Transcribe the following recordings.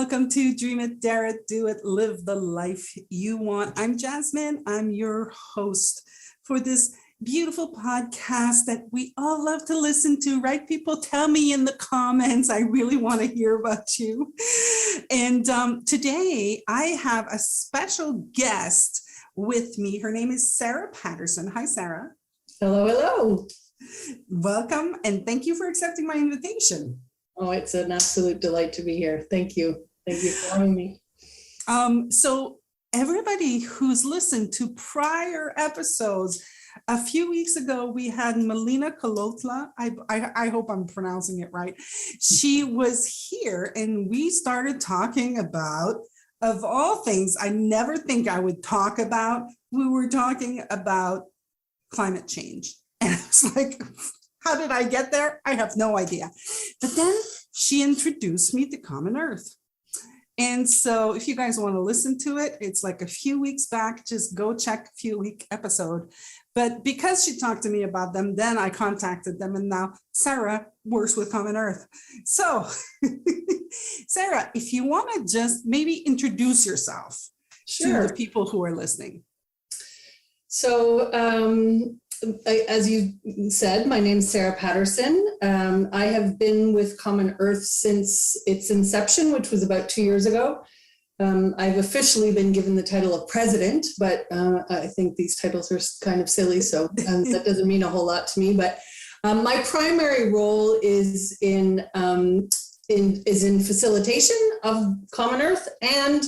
welcome to Dream It, Dare It, Do It, Live the Life You Want. I'm Jasmine. I'm your host for this beautiful podcast that we all love to listen to, right? People, tell me in the comments. I really want to hear about you. And today I have a special guest with me. Her name is Sarah Patterson. Hi, Sarah. Hello, hello. Welcome, and thank you for accepting my invitation. Oh, it's an absolute delight to be here. Thank you. Thank you for having me. So everybody who's listened to prior episodes, a few weeks ago, we had Melina Kolotla. I hope I'm pronouncing it right. She was here and we started talking about, of all things, I never think I would talk about, we were talking about climate change. And I was like, how did I get there? I have no idea. But then she introduced me to Common Earth. And so if you guys want to listen to it, it's like a few weeks back, just go check a few week episode. But because she talked to me about them, then I contacted them, and now Sarah works with Common Earth. So Sarah, if you want to just maybe introduce yourself to the people who are listening. So as you said, my name is Sarah Patterson. I have been with Common Earth since its inception, which was about 2 years ago. I've officially been given the title of president, but I think these titles are kind of silly, so that doesn't mean a whole lot to me. But my primary role is in facilitation of Common Earth and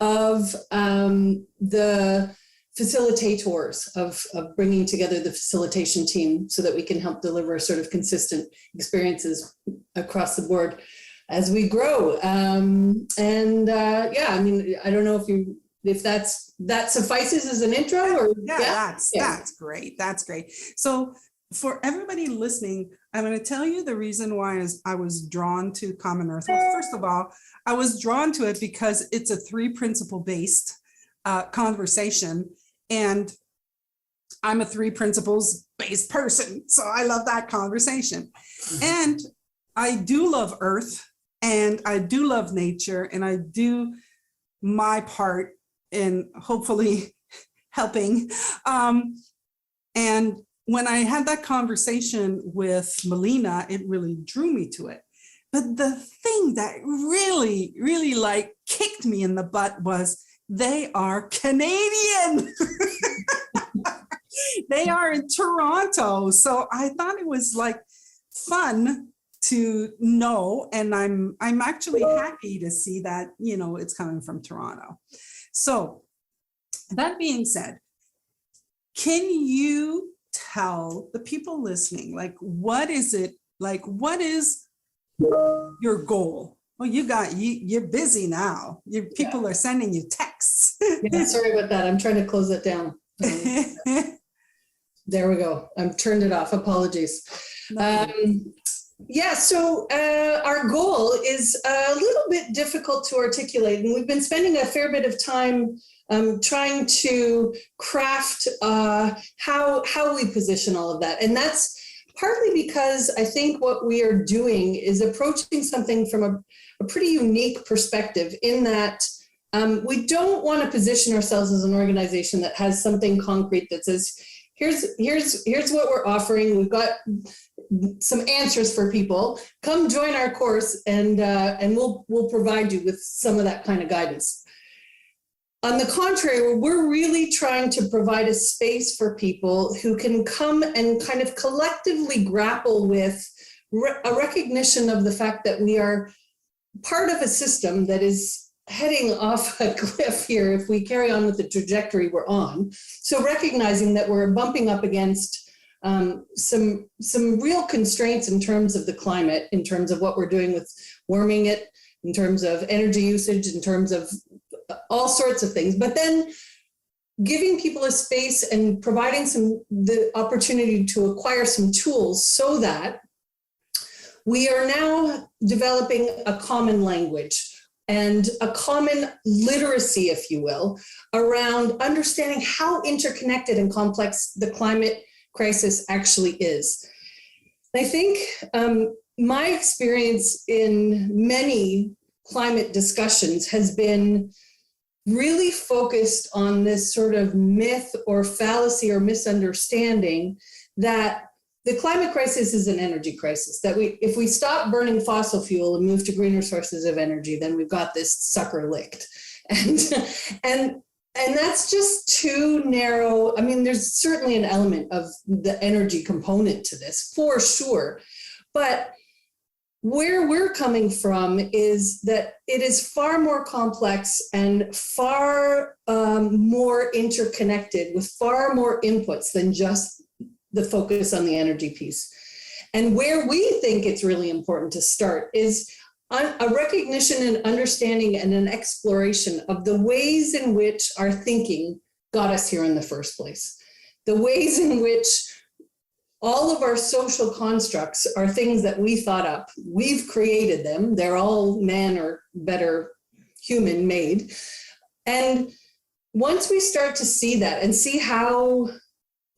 of the facilitators of bringing together the facilitation team so that we can help deliver sort of consistent experiences across the board as we grow. I mean, I don't know if that suffices as an intro or that's great. That's great. So for everybody listening, I'm going to tell you the reason why I was drawn to Common Earth. Well, first of all, I was drawn to it because it's a 3 principle based conversation. And I'm a 3 principles based person. So I love that conversation. And I do love Earth, and I do love nature, and I do my part in hopefully helping. And when I had that conversation with Melina, it really drew me to it. But the thing that really, really like kicked me in the butt was they are Canadian. They are in Toronto. So I thought it was like fun to know. And I'm actually happy to see that, it's coming from Toronto. So that being said, can you tell the people listening, what is your goal? Well, you're busy now. People are sending you texts. Yeah, sorry about that. I'm trying to close it down. There we go. I've turned it off. Apologies. So our goal is a little bit difficult to articulate, and we've been spending a fair bit of time trying to craft how we position all of that. And that's partly because I think what we are doing is approaching something from a pretty unique perspective in that we don't want to position ourselves as an organization that has something concrete that says, here's what we're offering. We've got some answers for people. Come join our course and we'll provide you with some of that kind of guidance. On the contrary, we're really trying to provide a space for people who can come and kind of collectively grapple with a recognition of the fact that we are part of a system that is heading off a cliff here if we carry on with the trajectory we're on. So recognizing that we're bumping up against some real constraints in terms of the climate, in terms of what we're doing with warming it, in terms of energy usage, in terms of all sorts of things, but then giving people a space and providing the opportunity to acquire some tools so that we are now developing a common language and a common literacy, if you will, around understanding how interconnected and complex the climate crisis actually is. I think my experience in many climate discussions has been really focused on this sort of myth or fallacy or misunderstanding that the climate crisis is an energy crisis, that if we stop burning fossil fuel and move to greener sources of energy, then we've got this sucker licked. And that's just too narrow. I mean, there's certainly an element of the energy component to this, for sure. But where we're coming from is that it is far more complex and far more interconnected with far more inputs than just the focus on the energy piece. And where we think it's really important to start is a recognition and understanding and an exploration of the ways in which our thinking got us here in the first place. The ways in which all of our social constructs are things that we thought up. We've created them. They're all man or better human made. And once we start to see that and see how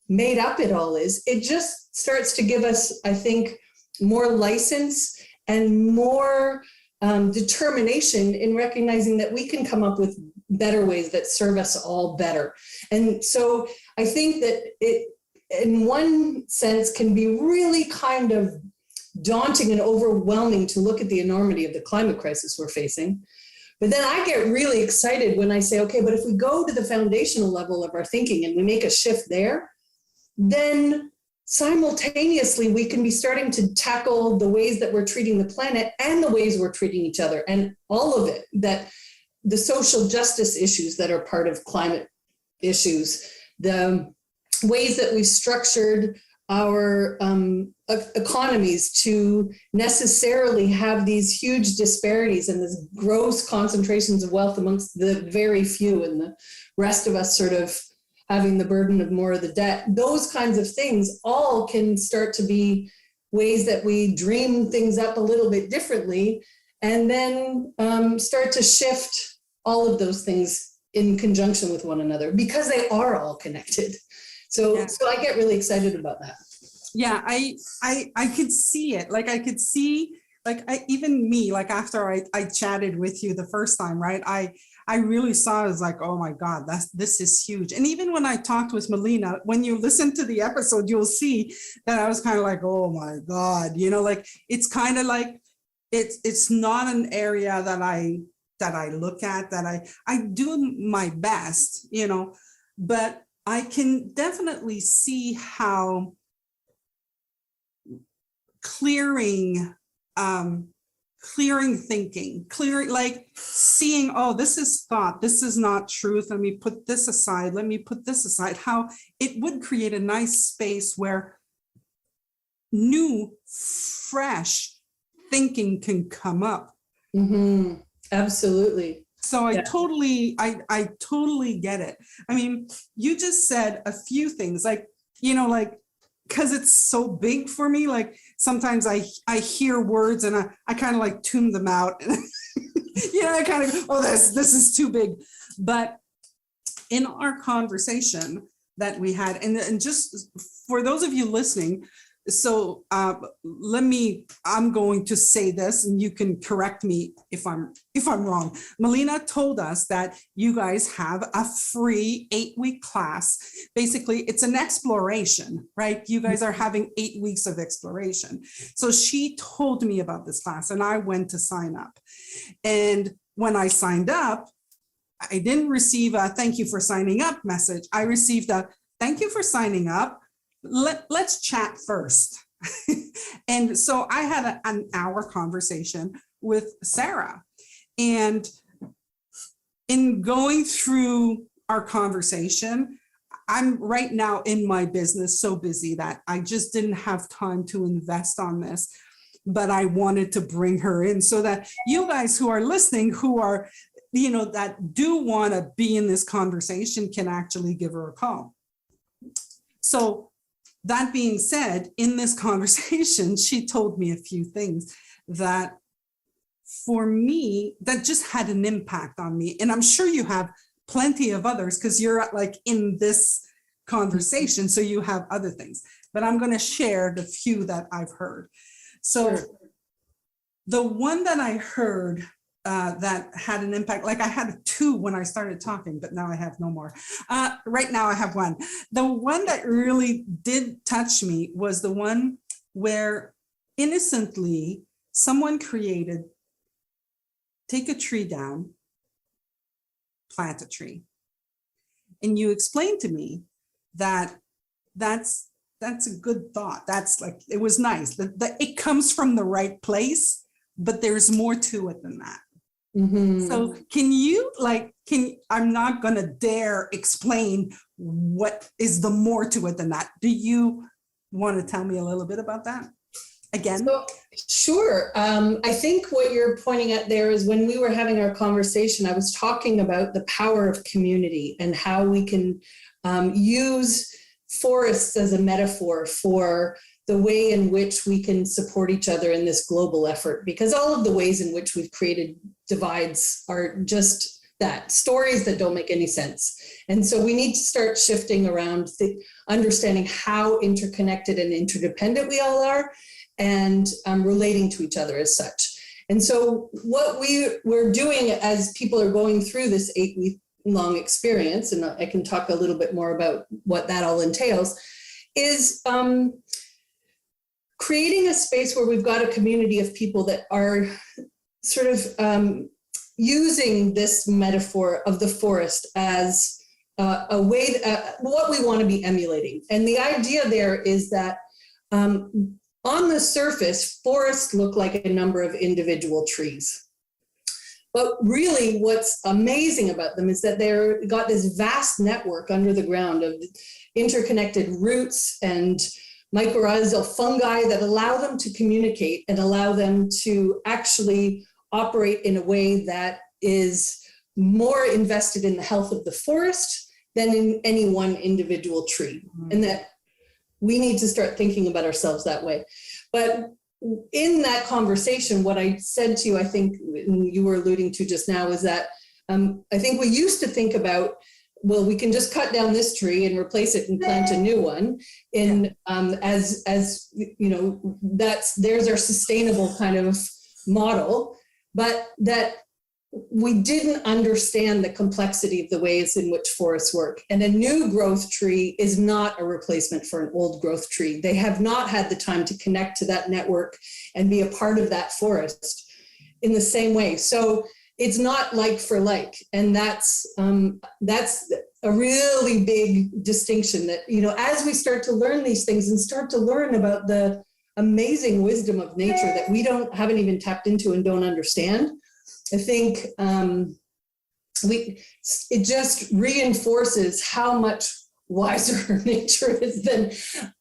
made up it all is, it just starts to give us, I think, more license and more determination in recognizing that we can come up with better ways that serve us all better. And so I think that it, in one sense, can be really kind of daunting and overwhelming to look at the enormity of the climate crisis we're facing. But then I get really excited when I say, okay, but if we go to the foundational level of our thinking and we make a shift there, then simultaneously we can be starting to tackle the ways that we're treating the planet and the ways we're treating each other and all of it, that the social justice issues that are part of climate issues, the ways that we've structured our economies to necessarily have these huge disparities and this gross concentrations of wealth amongst the very few and the rest of us sort of having the burden of more of the debt. Those kinds of things all can start to be ways that we dream things up a little bit differently and then start to shift all of those things in conjunction with one another because they are all connected. So I get really excited about that. Yeah, I could see it. Like I could see, like even me, like after I chatted with you the first time, right? I really saw, I was like, oh my God, this is huge. And even when I talked with Melina, when you listen to the episode, you'll see that I was kind of like, oh my God, like it's kind of like, it's not an area that I look at, that I do my best, but I can definitely see how clearing thinking, like seeing, oh, this is thought, this is not truth, let me put this aside, how it would create a nice space where new, fresh thinking can come up. Mm-hmm. Absolutely. So I totally get it. I mean, you just said a few things like, because it's so big for me, like sometimes I hear words and I kind of like tune them out. I kind of, oh, this is too big. But in our conversation that we had, and just for those of you listening, so I'm going to say this and you can correct me if I'm wrong. Melina told us that you guys have a free 8-week class. Basically, it's an exploration, right? You guys are having 8 weeks of exploration. So she told me about this class and I went to sign up. And when I signed up, I didn't receive a thank you for signing up message. I received a thank you for signing up. Let's chat first. And so I had an hour conversation with Sarah. And in going through our conversation, I'm right now in my business so busy that I just didn't have time to invest on this. But I wanted to bring her in so that you guys who are listening, who are, that do want to be in this conversation can actually give her a call. So that being said, in this conversation, she told me a few things that for me, that just had an impact on me. And I'm sure you have plenty of others because you're like in this conversation, so you have other things. But I'm going to share the few that I've heard. So the one that I heard that had an impact. Like I had two when I started talking, but now I have no more. Right now I have one. The one that really did touch me was the one where innocently someone created, take a tree down, plant a tree. And you explained to me that that's a good thought. That's like, it was nice. It comes from the right place, but there's more to it than that. Mm-hmm. So can you I'm not going to dare explain what is the more to it than that. Do you want to tell me a little bit about that again? So, sure. I think what you're pointing at there is when we were having our conversation, I was talking about the power of community and how we can use forests as a metaphor for the way in which we can support each other in this global effort, because all of the ways in which we've created divides are just that, stories that don't make any sense. And so we need to start shifting around understanding how interconnected and interdependent we all are, and relating to each other as such. And so what we're doing as people are going through this 8-week-long experience, and I can talk a little bit more about what that all entails, is creating a space where we've got a community of people that are sort of using this metaphor of the forest as a way, what we want to be emulating. And the idea there is that on the surface, forests look like a number of individual trees. But really what's amazing about them is that they've got this vast network under the ground of interconnected roots and mycorrhizal fungi that allow them to communicate and allow them to actually operate in a way that is more invested in the health of the forest than in any one individual tree. Mm-hmm. And that we need to start thinking about ourselves that way. But in that conversation, what I said to you, I think you were alluding to just now, is that I think we used to think about, well, we can just cut down this tree and replace it and plant a new one. As you know, there's our sustainable kind of model, but that we didn't understand the complexity of the ways in which forests work. And a new growth tree is not a replacement for an old growth tree. They have not had the time to connect to that network and be a part of that forest in the same way. So it's not like for like. And that's a really big distinction that, you know, as we start to learn these things and start to learn about the amazing wisdom of nature that we haven't even tapped into and don't understand, I think it just reinforces how much wiser nature is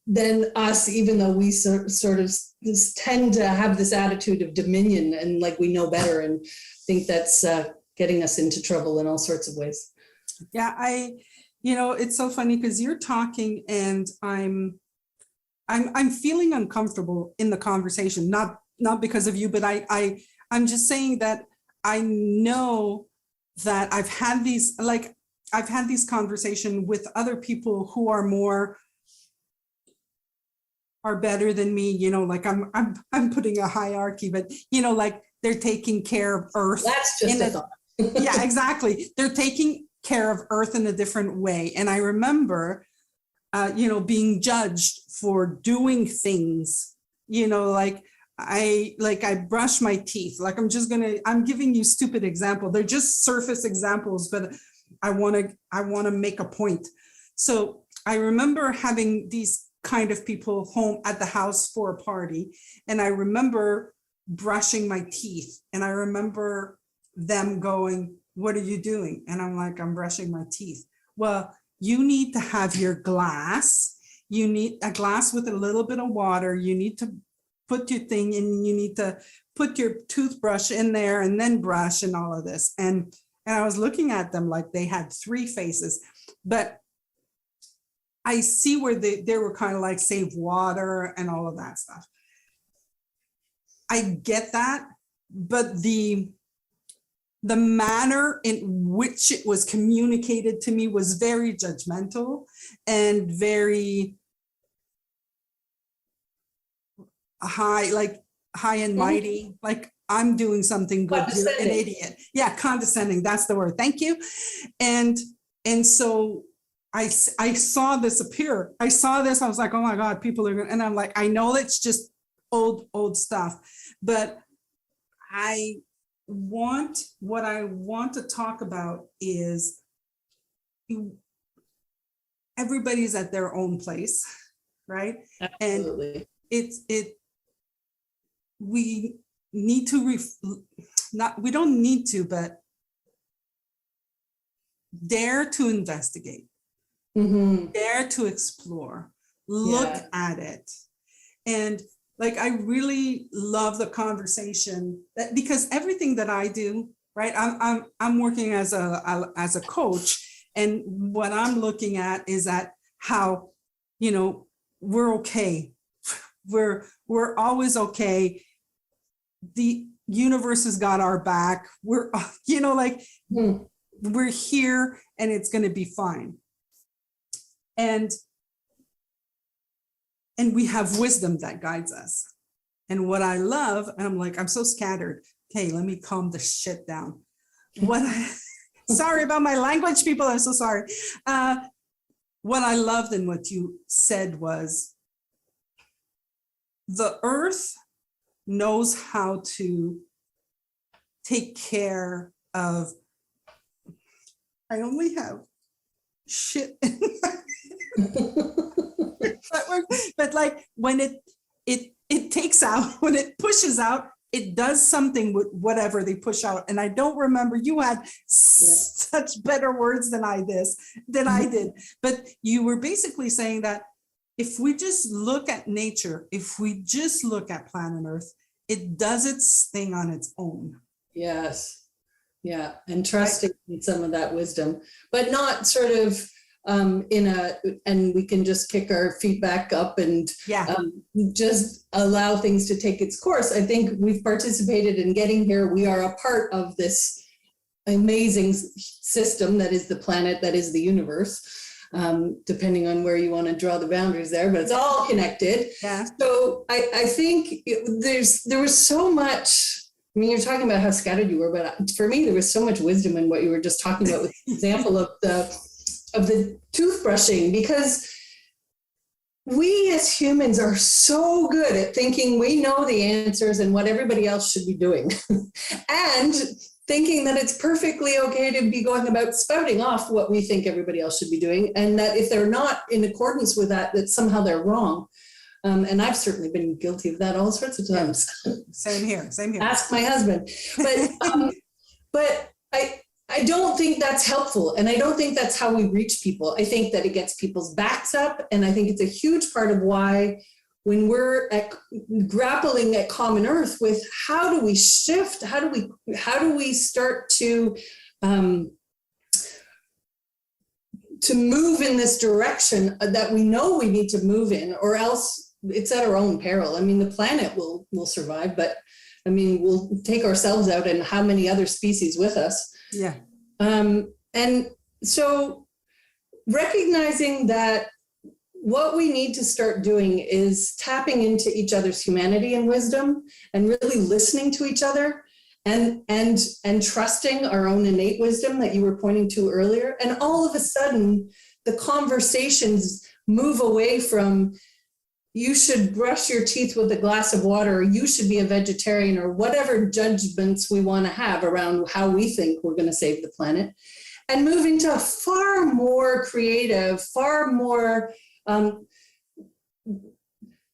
than us, even though we sort of tend to have this attitude of dominion and like we know better, and think that's getting us into trouble in all sorts of ways. Yeah, it's so funny because you're talking and I'm feeling uncomfortable in the conversation, not because of you, but I'm just saying that I know that I've had these conversations with other people who are better than me, you know, like I'm putting a hierarchy, but you know, like they're taking care of Earth. That's just a thought. Yeah, exactly. They're taking care of Earth in a different way. And I remember, being judged for doing things, you know, like I brush my teeth, like I'm giving you stupid example. They're just surface examples, but I want to make a point. So I remember having these kind of people home at the house for a party. And I remember brushing my teeth, and I remember them going, "What are you doing?" And I'm like, "I'm brushing my teeth." Well, you need to have your glass. You need a glass with a little bit of water. You need to put your thing in, you need to put your toothbrush in there and then brush and all of this. And I was looking at them like they had three faces, but I see where they were kind of like save water and all of that stuff. I get that, but the manner in which it was communicated to me was very judgmental and very high and mighty. Like I'm doing something good. You're an Condescending. idiot. Yeah, condescending. That's the word. Thank you. And so I saw this appear. I saw this. I was like, oh my God, people are gonna, and I'm like, I know it's just old stuff, but what I want to talk about is everybody's at their own place, right? Absolutely. And we need to we don't need to, but dare to investigate, dare to explore, look at it. And like, I really love the conversation that, because everything that I do, right, I'm working as a coach, and what I'm looking at is at how, we're okay. We're always okay. The universe has got our back. We're, we're here and it's going to be fine. And we have wisdom that guides us. And what I love, and I'm like, I'm so scattered. Okay, let me calm the shit down. Sorry about my language, people. I'm so sorry. What I loved in what you said was, the earth knows how to take care of, I only have shit in but like, when it takes out, when it pushes out, it does something with whatever they push out. And I don't remember, you had such better words than I did, but you were basically saying that if we just look at nature, if we just look at planet Earth, it does its thing on its own. Yes. Yeah. And trusting in some of that wisdom, but not sort of and we can just kick our feet back up and just allow things to take its course. I think we've participated in getting here. We are a part of this amazing system that is the planet, that is the universe, depending on where you want to draw the boundaries there, but it's all connected. Yeah. So I think there was so much. I mean, you're talking about how scattered you were, but for me, there was so much wisdom in what you were just talking about with the example of the toothbrushing, because we as humans are so good at thinking we know the answers and what everybody else should be doing and thinking that it's perfectly okay to be going about spouting off what we think everybody else should be doing, and that if they're not in accordance with that somehow they're wrong. And I've certainly been guilty of that all sorts of times. Same here. Ask my husband. But I don't think that's helpful. And I don't think that's how we reach people. I think that it gets people's backs up. And I think it's a huge part of why, when we're grappling at Common Earth with how do we shift, how do we start to move in this direction that we know we need to move in, or else it's at our own peril. I mean, the planet will survive, but I mean, we'll take ourselves out and how many other species with us. Yeah. And so recognizing that what we need to start doing is tapping into each other's humanity and wisdom, and really listening to each other, and trusting our own innate wisdom that you were pointing to earlier. And all of a sudden, the conversations move away from, you should brush your teeth with a glass of water, or you should be a vegetarian, or whatever judgments we want to have around how we think we're going to save the planet, and move into a far more creative, far more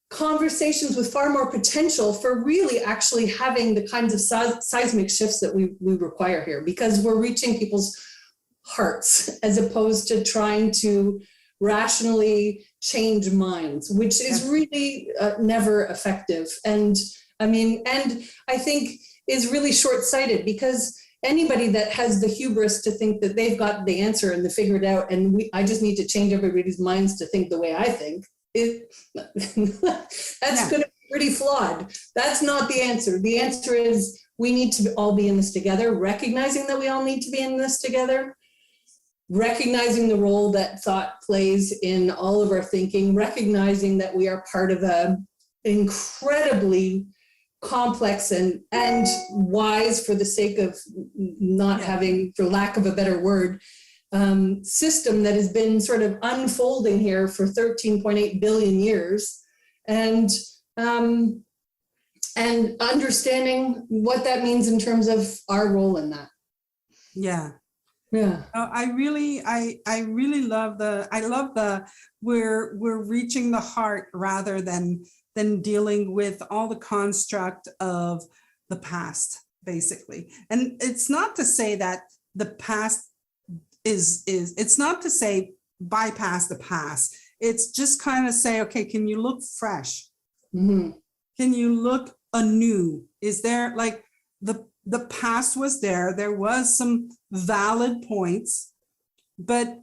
conversations with far more potential for really actually having the kinds of seismic shifts that we require here, because we're reaching people's hearts as opposed to trying to rationally change minds, which is really never effective. And I think is really short-sighted, because anybody that has the hubris to think that they've got the answer and they figured it out, and I just need to change everybody's minds to think the way I think, that's going to be pretty flawed. That's not the answer. The answer is we need to all be in this together, recognizing that we all need to be in this together, recognizing the role that thought plays in all of our thinking, recognizing that we are part of an incredibly complex and wise, for the sake of not having, for lack of a better word, system that has been sort of unfolding here for 13.8 billion years, and understanding what that means in terms of our role in that. Yeah. Yeah. I really love we're reaching the heart rather than dealing with all the construct of the past, basically. And it's not to say that the past it's not to say bypass the past. It's just kind of say, okay, can you look fresh? Mm-hmm. Can you look anew? Is there, like, the past was there was some valid points, but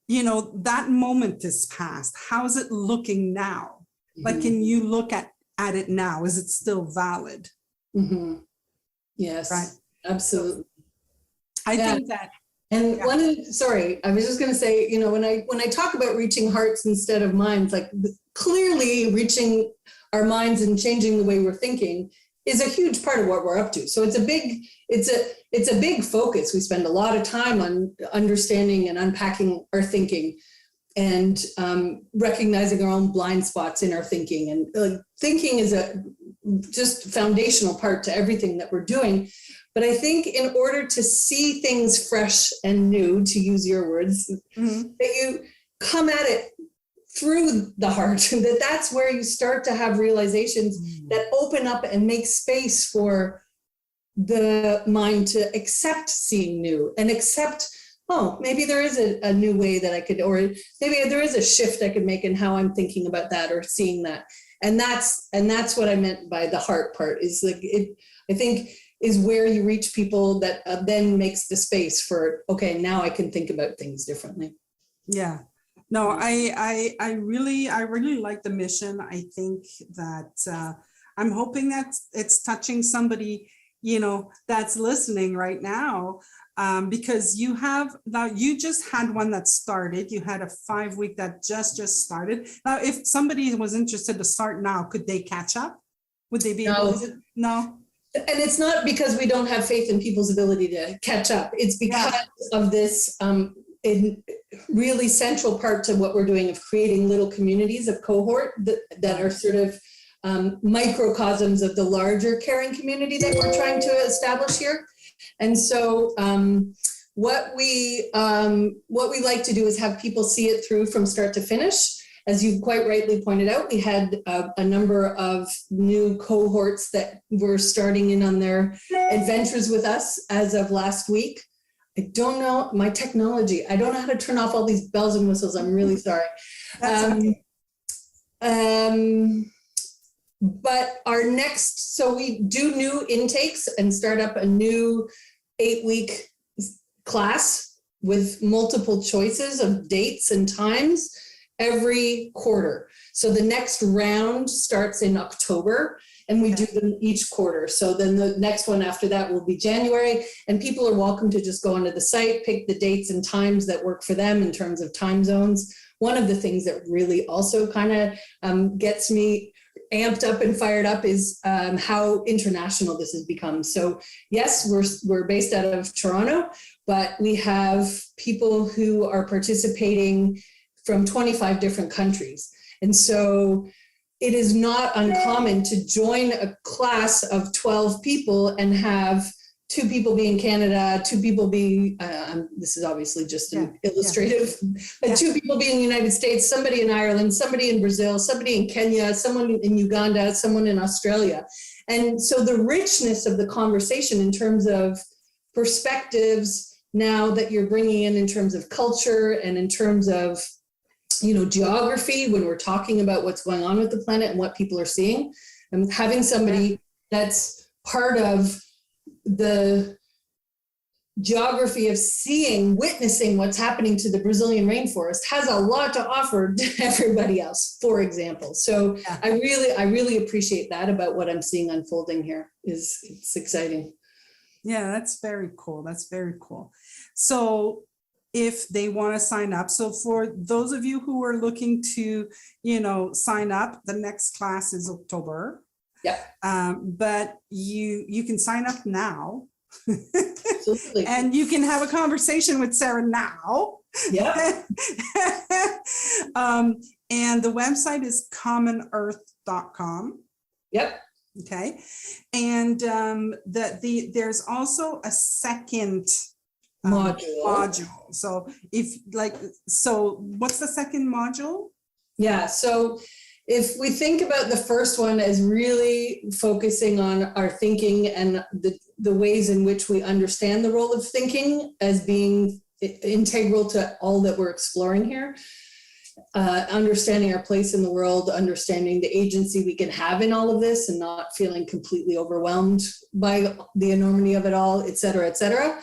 that moment is past. How's it looking now? Mm-hmm. Like, can you look at it now? Is it still valid? Mm-hmm. Yes, right. Absolutely. I think that. And sorry, I was just going to say, when I talk about reaching hearts instead of minds, like, clearly reaching our minds and changing the way we're thinking is a huge part of what we're up to. So it's a big focus. We spend a lot of time on understanding and unpacking our thinking, and recognizing our own blind spots in our thinking. And thinking is a just foundational part to everything that we're doing. But I think in order to see things fresh and new, to use your words, mm-hmm. that you come at it through the heart, that's where you start to have realizations mm-hmm. that open up and make space for the mind to accept seeing new and accept, oh, maybe there is a new way that I could, or maybe there is a shift I could make in how I'm thinking about that or seeing that. And that's what I meant by the heart part, is like it, I think, is where you reach people that then makes the space for, okay, now I can think about things differently. Yeah. No, I really like the mission. I think that I'm hoping that it's touching somebody, that's listening right now, because you just had one that started. You had a 5-week that just started. Now, if somebody was interested to start now, could they catch up? Would they be able to? No. And it's not because we don't have faith in people's ability to catch up. It's because of this really central part to what we're doing of creating little communities of cohort that are sort of microcosms of the larger caring community that we're trying to establish here. And so what we like to do is have people see it through from start to finish. As you quite rightly pointed out, we had a number of new cohorts that were starting in on their adventures with us as of last week. I don't know my technology. I don't know how to turn off all these bells and whistles. I'm really sorry. But so we do new intakes and start up a new 8-week class with multiple choices of dates and times every quarter. So the next round starts in October, and we do them each quarter. So then the next one after that will be January, and people are welcome to just go onto the site, pick the dates and times that work for them in terms of time zones. One of the things that really also kind of gets me amped up and fired up is how international this has become. So yes, we're based out of Toronto, but we have people who are participating from 25 different countries. And so it is not uncommon to join a class of 12 people and have 2 people be in Canada, 2 people be, this is obviously just an illustrative, but 2 people be in the United States, somebody in Ireland, somebody in Brazil, somebody in Kenya, someone in Uganda, someone in Australia. And so the richness of the conversation in terms of perspectives now that you're bringing in terms of culture and in terms of geography, when we're talking about what's going on with the planet and what people are seeing, and having somebody that's part of the geography of witnessing what's happening to the Brazilian rainforest has a lot to offer to everybody else, for example. So I really appreciate that about what I'm seeing unfolding here. It's exciting. Yeah, that's very cool. That's very cool. So if they want to sign up. So for those of you who are looking to, sign up, the next class is October. But you can sign up now. Absolutely. And you can have a conversation with Sarah now. Yeah. And the website is commonearth.com. Yep. Okay. And there's also a second module. So what's the second module? Yeah. So if we think about the first one as really focusing on our thinking and the ways in which we understand the role of thinking as being integral to all that we're exploring here, understanding our place in the world, understanding the agency we can have in all of this and not feeling completely overwhelmed by the enormity of it all, et cetera, et cetera.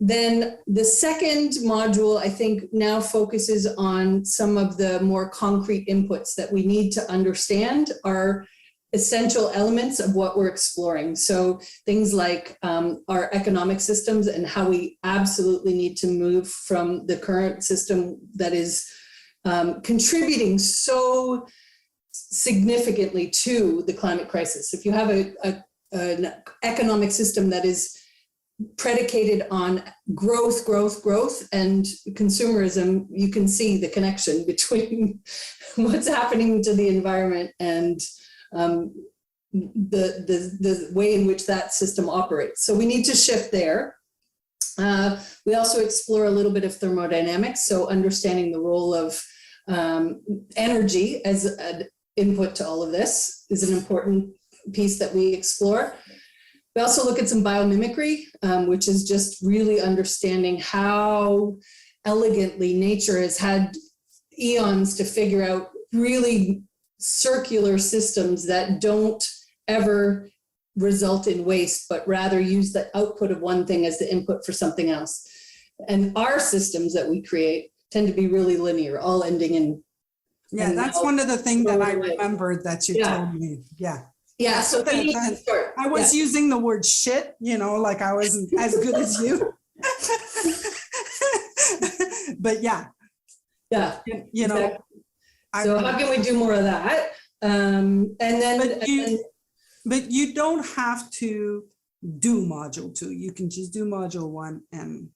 Then the second module, I think, now focuses on some of the more concrete inputs that we need to understand are essential elements of what we're exploring. So things like our economic systems and how we absolutely need to move from the current system that is contributing so significantly to the climate crisis. If you have an economic system that is predicated on growth, and consumerism, you can see the connection between what's happening to the environment and the way in which that system operates. So we need to shift there. We also explore a little bit of thermodynamics, so understanding the role of energy as an input to all of this is an important piece that we explore. We also look at some biomimicry, which is just really understanding how elegantly nature has had eons to figure out really circular systems that don't ever result in waste, but rather use the output of one thing as the input for something else. And our systems that we create tend to be really linear, all ending in. Yeah, that's one of the things that I remembered that you told me. Yeah. Yeah, so we need to start. I was using the word shit, like I wasn't as good as you. But yeah. Yeah. Exactly. So how can we do more of that? But you don't have to do module 2. You can just do module 1. And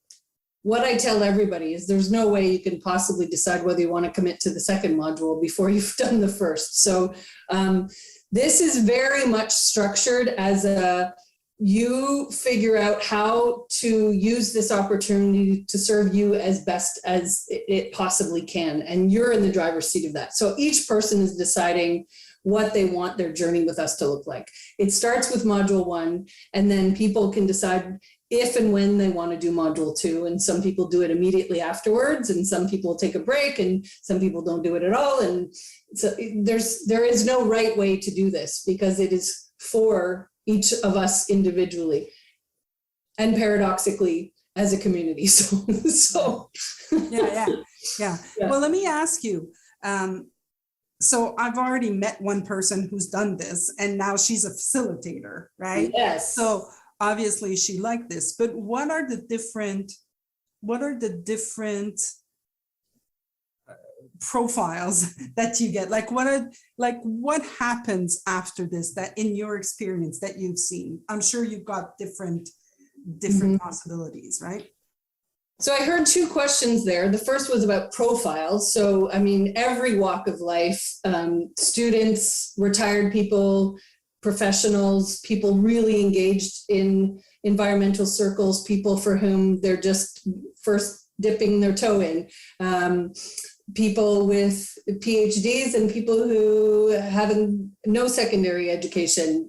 what I tell everybody is there's no way you can possibly decide whether you want to commit to the second module before you've done the first. So this is very much structured as you figure out how to use this opportunity to serve you as best as it possibly can. And you're in the driver's seat of that. So each person is deciding what they want their journey with us to look like. It starts with module 1, and then people can decide if and when they want to do module 2. And some people do it immediately afterwards, and some people take a break, and some people don't do it at all. And so there is no right way to do this because it is for each of us individually and paradoxically as a community. So yeah. Well, let me ask you. So I've already met one person who's done this, and now she's a facilitator, right? Yes. So obviously she liked this, but what are the different profiles that you get? What happens after this that in your experience that you've seen? I'm sure you've got different possibilities, right? So I heard 2 questions there. The first was about profiles. So, I mean, every walk of life, students, retired people, professionals, people really engaged in environmental circles, people for whom they're just first dipping their toe in, people with PhDs and people who have no secondary education.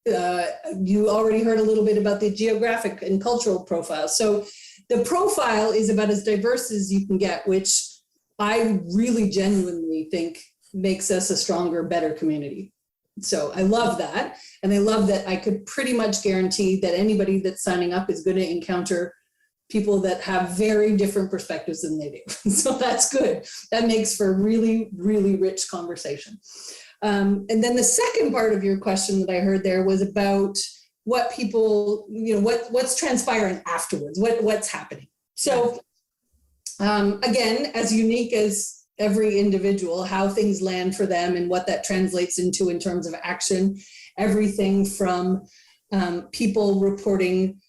You already heard a little bit about the geographic and cultural profile. So the profile is about as diverse as you can get, which I really genuinely think makes us a stronger, better community. So I love that. And I love that I could pretty much guarantee that anybody that's signing up is going to encounter people that have very different perspectives than they do. So that's good. That makes for a really, really rich conversation. And then the second part of your question that I heard there was about what people, what's transpiring afterwards, what's happening. So again, as unique as every individual, how things land for them and what that translates into in terms of action everything from people reporting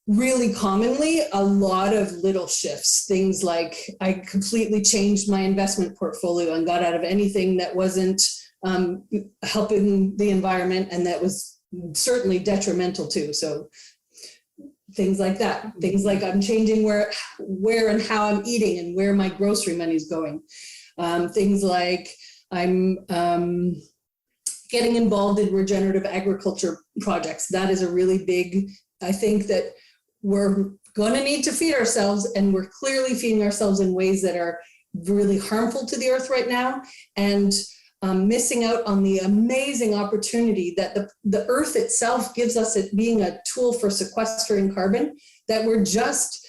really commonly a lot of little shifts, things like I completely changed my investment portfolio and got out of anything that wasn't helping the environment and that was certainly detrimental too. So things like that, things like I'm changing where and how I'm eating and where my grocery money is going. Things like I'm getting involved in regenerative agriculture projects. That is a really big, I think that we're going to need to feed ourselves, and we're clearly feeding ourselves in ways that are really harmful to the earth right now, and missing out on the amazing opportunity that the earth itself gives us, it being a tool for sequestering carbon, that we're just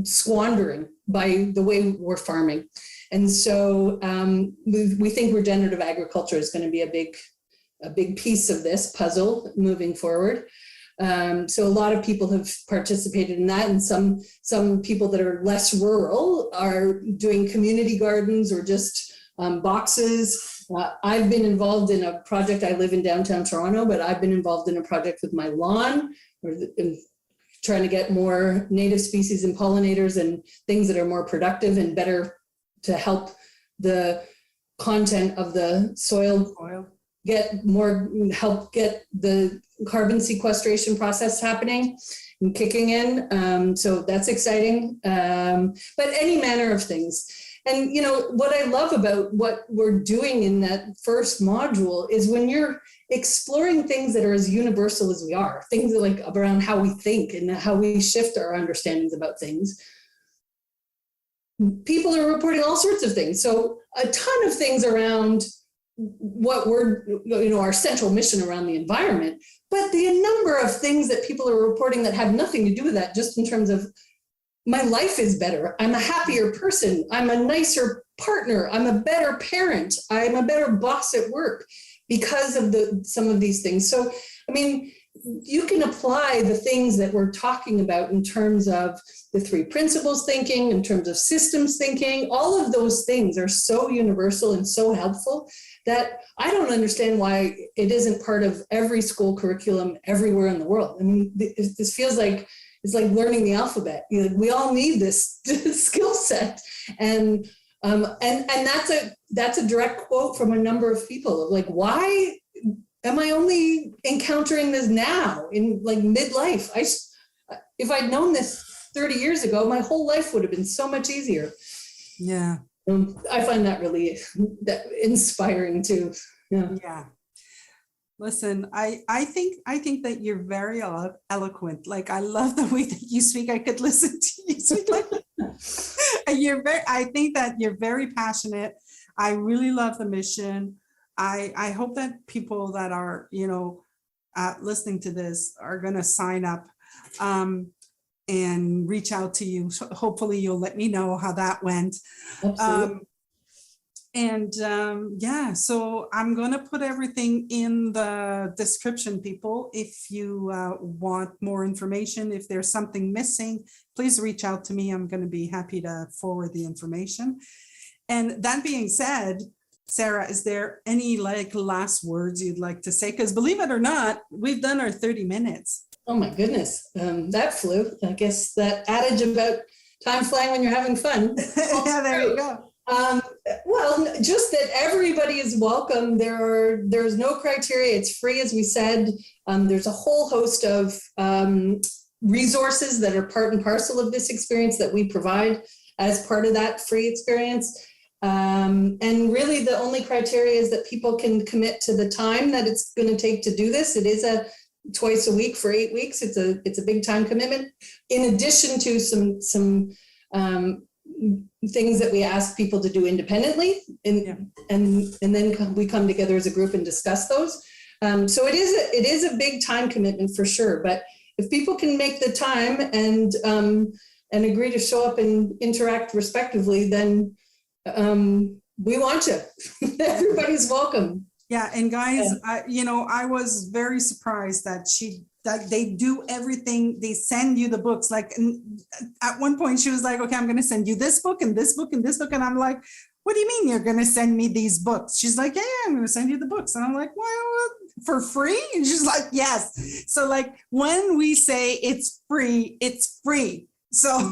squandering by the way we're farming. And so we think regenerative agriculture is going to be a big piece of this puzzle moving forward. So a lot of people have participated in that, and some people that are less rural are doing community gardens or just boxes. I've been involved in a project. I live in downtown Toronto, but I've been involved in a project with my lawn, trying to get more native species and pollinators and things that are more productive and better to help the content of the soil help get the carbon sequestration process happening and kicking in. So that's exciting. But any manner of things. And you know what I love about what we're doing in that first module is when you're exploring things that are as universal as we are, things like around how we think and how we shift our understandings about things. People are reporting all sorts of things. So a ton of things around what we're, our central mission around the environment, but the number of things that people are reporting that have nothing to do with that, just in terms of my life is better, I'm a happier person, I'm a nicer partner, I'm a better parent, I'm a better boss at work because of some of these things. So, I mean, you can apply the things that we're talking about in terms of the 3 principles thinking, in terms of systems thinking. All of those things are so universal and so helpful that I don't understand why it isn't part of every school curriculum everywhere in the world. I mean, this feels like it's like learning the alphabet. We all need this skill set, and that's a direct quote from a number of people. Like, why am I only encountering this now in like midlife? If I'd known this 30 years ago, my whole life would have been so much easier. Yeah. I find that really inspiring too. Yeah. Listen, I think that you're very eloquent. Like, I love the way that you speak. I could listen to you speak like that. I think that you're very passionate. I really love the mission. I hope that people that are, listening to this are going to sign up and reach out to you. So hopefully you'll let me know how that went. Absolutely. So I'm going to put everything in the description, people. If you want more information, if there's something missing, please reach out to me. I'm going to be happy to forward the information. And that being said, Sarah, is there any last words you'd like to say? Because believe it or not, we've done our 30 minutes. Oh my goodness, that flew. I guess that adage about time flying when you're having fun. Yeah, there you go. Well, just that everybody is welcome. There's no criteria. It's free, as we said. There's a whole host of resources that are part and parcel of this experience that we provide as part of that free experience. And really the only criteria is that people can commit to the time that it's going to take to do this. It is twice a week for 8 weeks. It's a big time commitment, in addition to some things that we ask people to do independently, and then we come together as a group and discuss those. So it is a big time commitment for sure. But if people can make the time and agree to show up and interact respectively, then we want you. Everybody's welcome. Yeah, and guys, I was very surprised that Like they do everything. They send you the books. Like, and at one point she was like, okay, I'm going to send you this book and this book and this book. And I'm like, what do you mean you're going to send me these books? She's like, yeah, I'm going to send you the books. And I'm like, well, for free? And she's like, yes. So like when we say it's free, it's free. So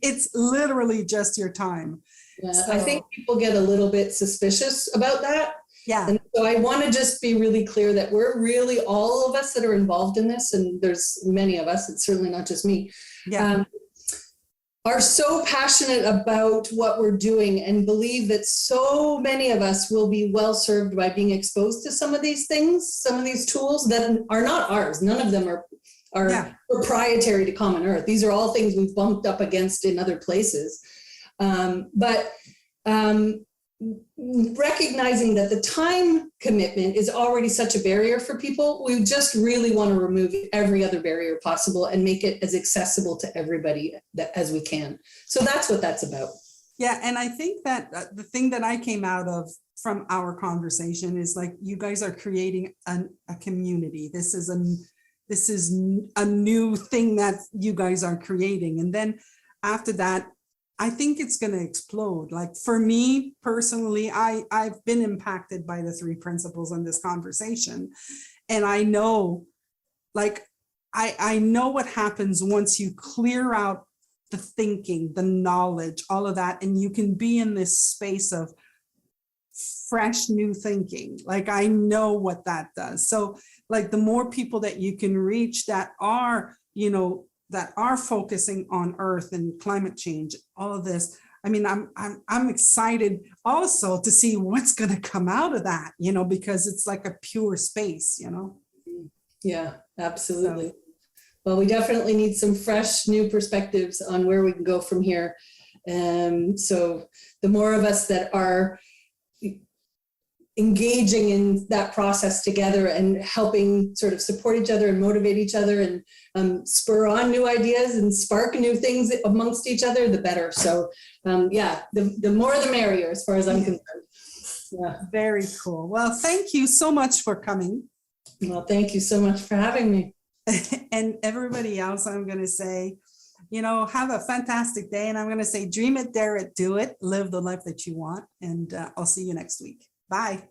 it's literally just your time. Yeah, So, I think people get a little bit suspicious about that. yeah. And so I want to just be really clear that we're really, all of us that are involved in this, and there's many of us, it's certainly not just me, Yeah. Are so passionate about what we're doing and believe that so many of us will be well served by being exposed to some of these things, some of these tools that are not ours. None of them are Yeah. proprietary to Common Earth. These are all things we've bumped up against in other places. But recognizing that the time commitment is already such a barrier for people, we just really want to remove every other barrier possible and make it as accessible to everybody as we can. So that's what that's about. Yeah. And I think that the thing that I came out of from our conversation is like, you guys are creating a community. This is a new thing that you guys are creating. And then after that, I think it's going to explode. Like for me personally, I've been impacted by the 3 principles in this conversation. And I know, like, I know what happens once you clear out the thinking, the knowledge, all of that, and you can be in this space of fresh new thinking. Like I know what that does. So like the more people that you can reach that are, that are focusing on Earth and climate change, all of this. I mean, I'm excited also to see what's going to come out of that, because it's like a pure space, Yeah, absolutely. So, well, we definitely need some fresh new perspectives on where we can go from here. So the more of us that are engaging in that process together and helping sort of support each other and motivate each other and spur on new ideas and spark new things amongst each other, the better. So the more the merrier as far as I'm concerned. Yeah. Very cool. Well, thank you so much for coming. Well, thank you so much for having me. And everybody else, I'm going to say, have a fantastic day. And I'm going to say, dream it, dare it, do it, live the life that you want. And I'll see you next week. Bye.